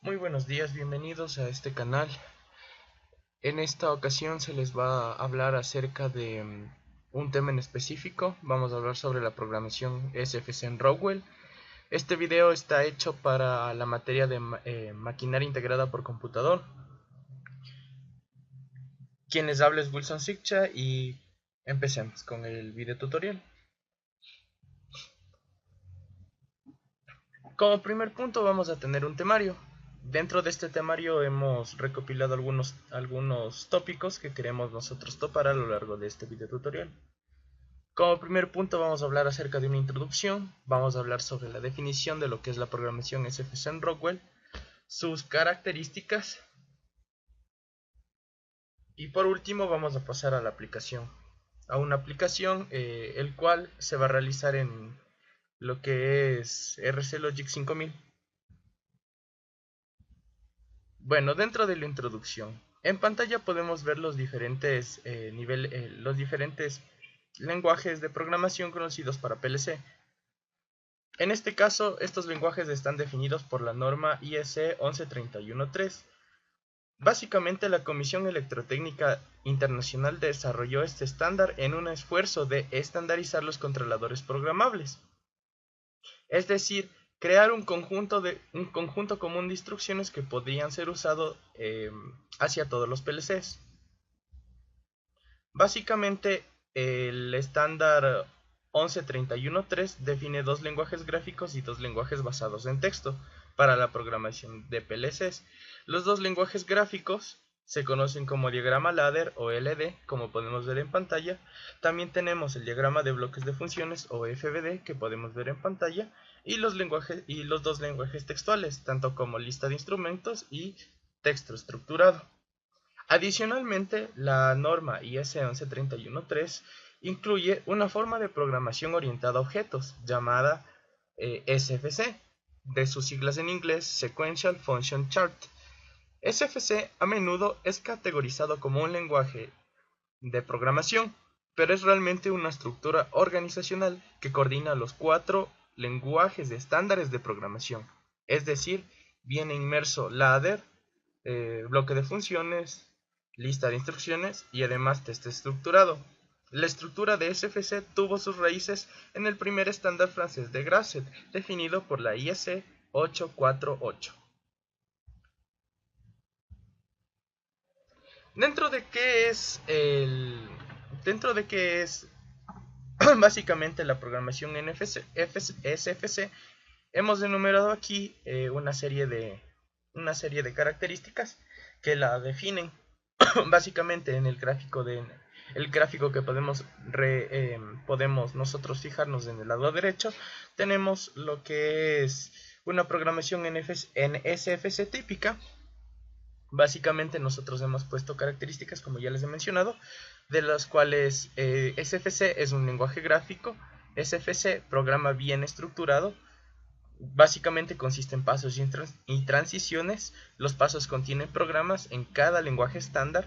Muy buenos días, bienvenidos a este canal. En esta ocasión se les va a hablar acerca de un tema en específico. Vamos a hablar sobre la programación SFC en Rockwell. Este video está hecho para la materia de maquinaria integrada por computador. Quien les habla es Wilson Sikcha y empecemos con el video tutorial. Como primer punto vamos a tener un temario. Dentro de este temario hemos recopilado algunos tópicos que queremos nosotros topar a lo largo de este video tutorial. Como primer punto vamos a hablar acerca de una introducción, vamos a hablar sobre la definición de lo que es la programación SFC en Rockwell, sus características y por último vamos a pasar a la aplicación. A una aplicación el cual se va a realizar en lo que es RC Logic 5000. Bueno, dentro de la introducción, en pantalla podemos ver los diferentes los diferentes lenguajes de programación conocidos para PLC. En este caso, estos lenguajes están definidos por la norma IEC 11313. Básicamente, la Comisión Electrotécnica Internacional desarrolló este estándar en un esfuerzo de estandarizar los controladores programables. Es decir, crear un conjunto común de instrucciones que podrían ser usados hacia todos los PLCs. Básicamente, el estándar 1131.3 define dos lenguajes gráficos y dos lenguajes basados en texto para la programación de PLCs. Los dos lenguajes gráficos se conocen como diagrama ladder o LD, como podemos ver en pantalla. También tenemos el diagrama de bloques de funciones o FBD, que podemos ver en pantalla, y los dos lenguajes textuales, tanto como lista de instrumentos y texto estructurado. Adicionalmente, la norma IS 11313 incluye una forma de programación orientada a objetos llamada SFC, de sus siglas en inglés Sequential Function Chart. SFC a menudo es categorizado como un lenguaje de programación, pero es realmente una estructura organizacional que coordina los cuatro lenguajes de estándares de programación. Es decir, viene inmerso ladder, bloque de funciones, lista de instrucciones y además test estructurado. La estructura de SFC tuvo sus raíces en el primer estándar francés de Grasset, definido por la IEC 848. Dentro de qué es dentro de qué es básicamente la programación SFC, hemos enumerado aquí una serie de características que la definen. Básicamente en el gráfico que podemos nosotros fijarnos en el lado derecho, tenemos lo que es una programación en SFC típica. Básicamente nosotros hemos puesto características, como ya les he mencionado, de las cuales SFC es un lenguaje gráfico. SFC programa bien estructurado. Básicamente consiste en pasos y transiciones. Los pasos contienen programas en cada lenguaje estándar.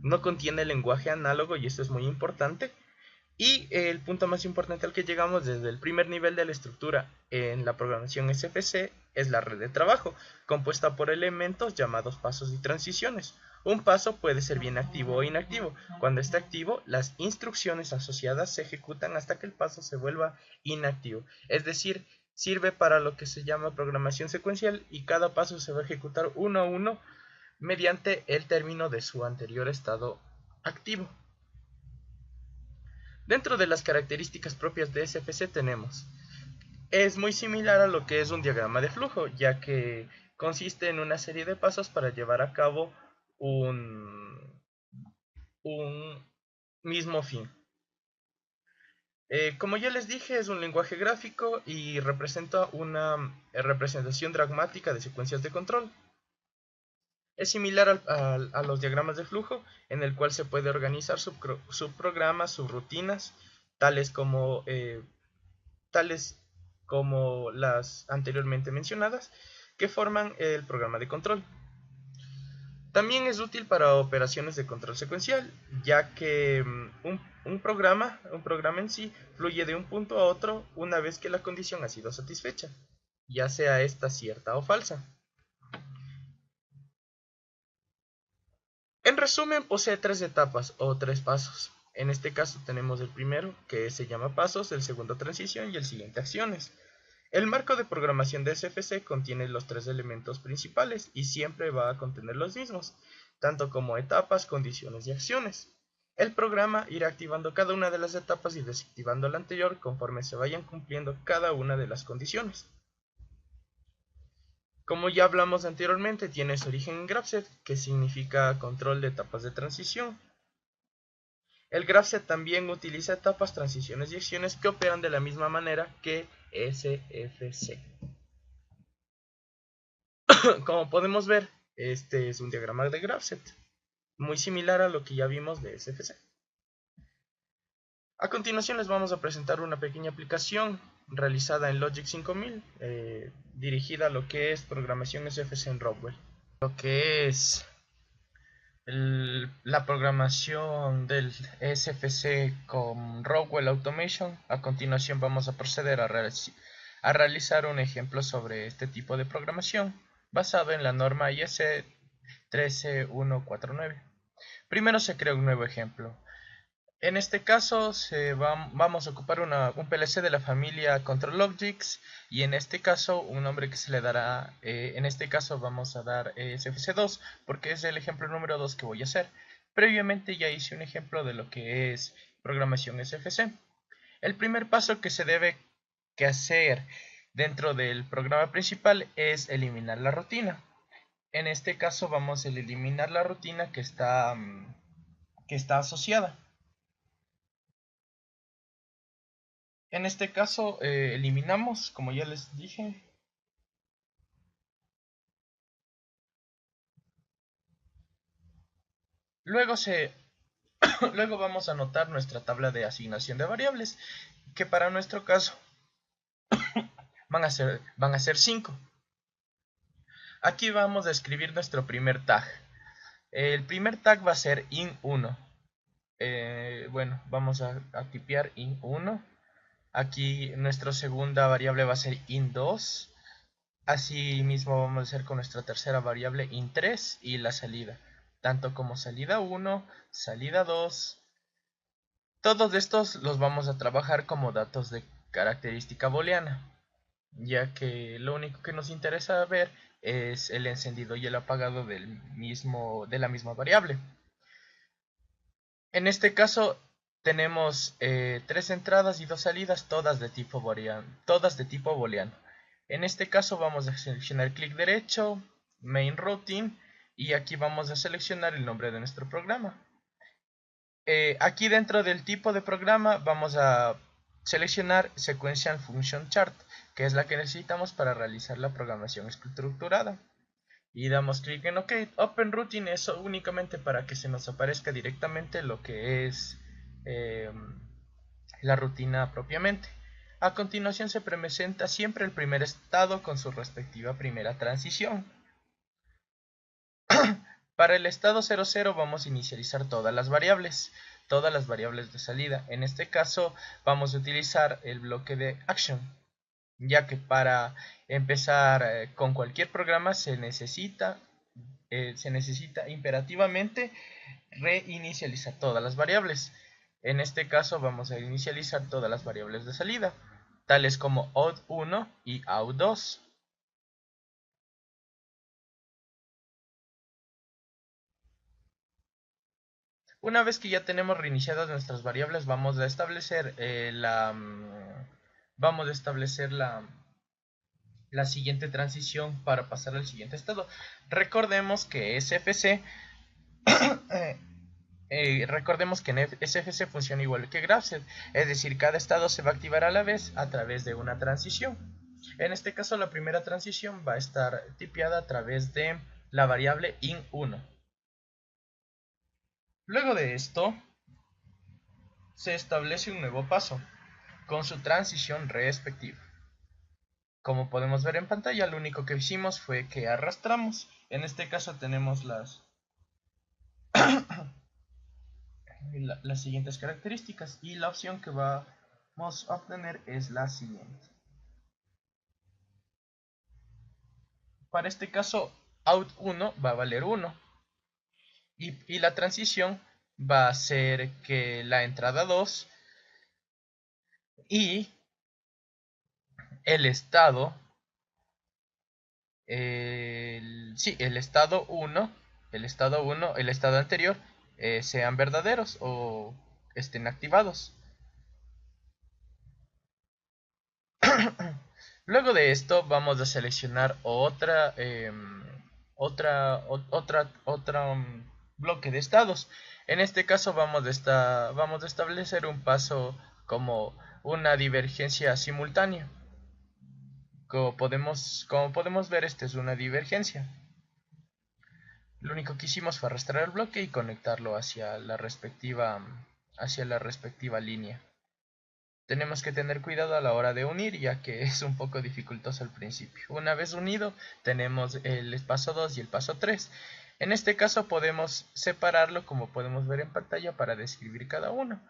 No contiene lenguaje análogo y esto es muy importante. Y el punto más importante al que llegamos desde el primer nivel de la estructura en la programación SFC es la red de trabajo, compuesta por elementos llamados pasos y transiciones. Un paso puede ser bien activo o inactivo. Cuando está activo, las instrucciones asociadas se ejecutan hasta que el paso se vuelva inactivo. Es decir, sirve para lo que se llama programación secuencial y cada paso se va a ejecutar uno a uno mediante el término de su anterior estado activo. Dentro de las características propias de SFC tenemos, es muy similar a lo que es un diagrama de flujo, ya que consiste en una serie de pasos para llevar a cabo un mismo fin. Como ya les dije, es un lenguaje gráfico y representa una representación dramática de secuencias de control. Es similar a los diagramas de flujo, en el cual se puede organizar subprogramas, subrutinas, tales como tales como las anteriormente mencionadas, que forman el programa de control. También es útil para operaciones de control secuencial, ya que un programa en sí fluye de un punto a otro una vez que la condición ha sido satisfecha, ya sea esta cierta o falsa. resumen, posee tres etapas o tres pasos. En este caso tenemos el primero, que se llama pasos, el segundo transición y el siguiente acciones. El marco de programación de SFC contiene los tres elementos principales y siempre va a contener los mismos, tanto como etapas, condiciones y acciones. El programa irá activando cada una de las etapas y desactivando la anterior conforme se vayan cumpliendo cada una de las condiciones. Como ya hablamos anteriormente, tiene su origen en Grafset, que significa control de etapas de transición. El Grafset también utiliza etapas, transiciones y acciones que operan de la misma manera que SFC. Como podemos ver, este es un diagrama de Grafset, muy similar a lo que ya vimos de SFC. A continuación les vamos a presentar una pequeña aplicación realizada en Logic 5000, dirigida a lo que es programación SFC en Rockwell. Lo que es la programación del SFC con Rockwell Automation. A continuación vamos a proceder a realizar un ejemplo sobre este tipo de programación basado en la norma IS 13149. Primero se crea un nuevo ejemplo. En este caso vamos a ocupar un PLC de la familia ControlObjects y en este caso un nombre que se le dará, en este caso vamos a dar SFC2 porque es el ejemplo número 2 que voy a hacer. Previamente ya hice un ejemplo de lo que es programación SFC. El primer paso que se debe hacer dentro del programa principal es eliminar la rutina. En este caso vamos a eliminar la rutina que está asociada. En este caso eliminamos, como ya les dije, luego, luego vamos a anotar nuestra tabla de asignación de variables, que para nuestro caso van a ser 5. Aquí vamos a escribir nuestro primer tag. El primer tag va a ser in1. Bueno, vamos a tipear in1. Aquí nuestra segunda variable va a ser in2. Así mismo vamos a hacer con nuestra tercera variable int3 y la salida, tanto como salida 1, salida 2. Todos estos los vamos a trabajar como datos de característica booleana, ya que lo único que nos interesa ver es el encendido y el apagado de la misma variable. En este caso tenemos 3 entradas y 2 salidas, todas de tipo booleano. En este caso vamos a seleccionar clic derecho, main routine, y aquí vamos a seleccionar el nombre de nuestro programa. Aquí dentro del tipo de programa vamos a seleccionar Sequential Function Chart, que es la que necesitamos para realizar la programación estructurada. Y damos clic en OK. Open Routine es únicamente para que se nos aparezca directamente lo que es la rutina propiamente. A continuación se presenta siempre el primer estado con su respectiva primera transición. Para el estado 00 vamos a inicializar todas las variables de salida. En este caso vamos a utilizar el bloque de action, ya que para empezar con cualquier programa se necesita imperativamente reinicializar todas las variables. En este caso vamos a inicializar todas las variables de salida, tales como out1 y out2. Una vez que ya tenemos reiniciadas nuestras variables, vamos a establecer la siguiente transición para pasar al siguiente estado. Recordemos que en SFC funciona igual que Grafset, es decir, cada estado se va a activar a la vez a través de una transición. En este caso, la primera transición va a estar tipeada a través de la variable in1. Luego de esto, se establece un nuevo paso, con su transición respectiva. Como podemos ver en pantalla, lo único que hicimos fue que arrastramos. En este caso tenemos las siguientes características y la opción que vamos a obtener es la siguiente. Para este caso, out1 va a valer 1. y la transición va a ser que la entrada 2 y el estado, sí, el estado anterior, sean verdaderos o estén activados. Luego de esto vamos a seleccionar otra bloque de estados. En este caso vamos a establecer un paso como una divergencia simultánea. Como podemos ver, esta es una divergencia. Lo único que hicimos fue arrastrar el bloque y conectarlo hacia la respectiva línea. Tenemos que tener cuidado a la hora de unir, ya que es un poco dificultoso al principio. Una vez unido, tenemos el paso 2 y el paso 3. En este caso podemos separarlo, como podemos ver en pantalla, para describir cada uno.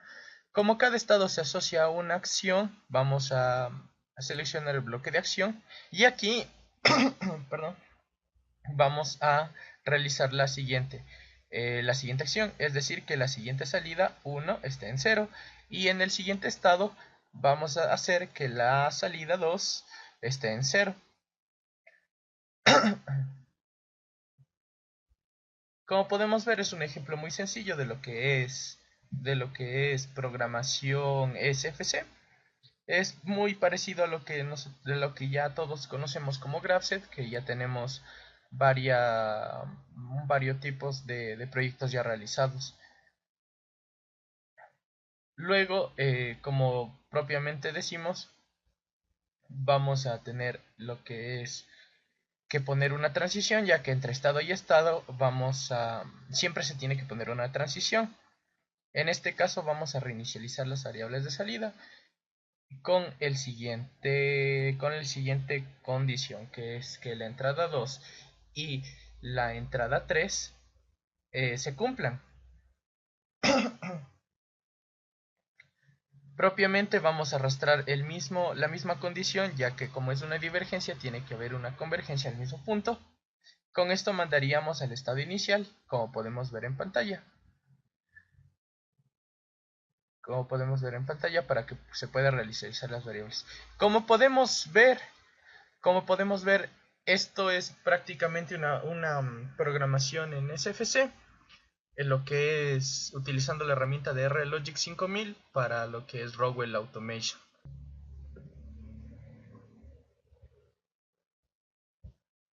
Como cada estado se asocia a una acción, vamos a seleccionar el bloque de acción y aquí perdón, vamos a realizar la siguiente acción, es decir, que la siguiente salida 1 esté en 0 y en el siguiente estado vamos a hacer que la salida 2 esté en 0. Como podemos ver, es un ejemplo muy sencillo de lo que es programación SFC. Es muy parecido a de lo que ya todos conocemos como GraphSet, que ya tenemos varios tipos de proyectos ya realizados. Luego, como propiamente decimos, vamos a tener lo que es que poner una transición, ya que entre estado y estado siempre se tiene que poner una transición. En este caso vamos a reinicializar las variables de salida con el siguiente condición, que es que la entrada 2 y la entrada 3 se cumplan. Propiamente vamos a arrastrar la misma condición, ya que como es una divergencia tiene que haber una convergencia al mismo punto. Con esto mandaríamos al estado inicial, como podemos ver en pantalla. Para que se pueda realizar las variables. Como podemos ver, esto es prácticamente una programación en SFC, en lo que es utilizando la herramienta de RLogic 5000 para lo que es Rockwell Automation.